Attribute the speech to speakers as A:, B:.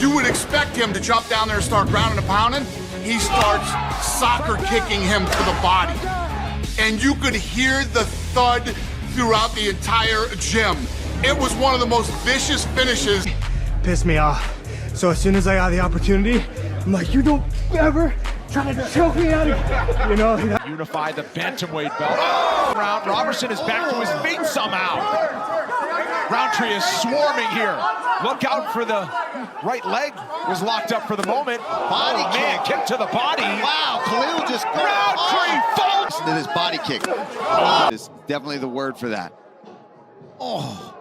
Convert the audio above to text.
A: You would expect him to jump down there and start grounding and pounding. He starts soccer kicking him to the body. And you could hear the thud throughout the entire gym. It was one of the most vicious finishes.
B: Pissed me off. So as soon as I got the opportunity, I'm like, you don't ever try to choke me out of, you know.
C: Unify the bantamweight belt. Oh! Robertson is back to his feet somehow. Rountree is swarming here. Look out for the right leg. Was locked up for the moment.
D: Body kick
C: to the body.
D: Wow, Khalil just
C: Rountree falls.
D: His body kick is definitely the word for that. Oh.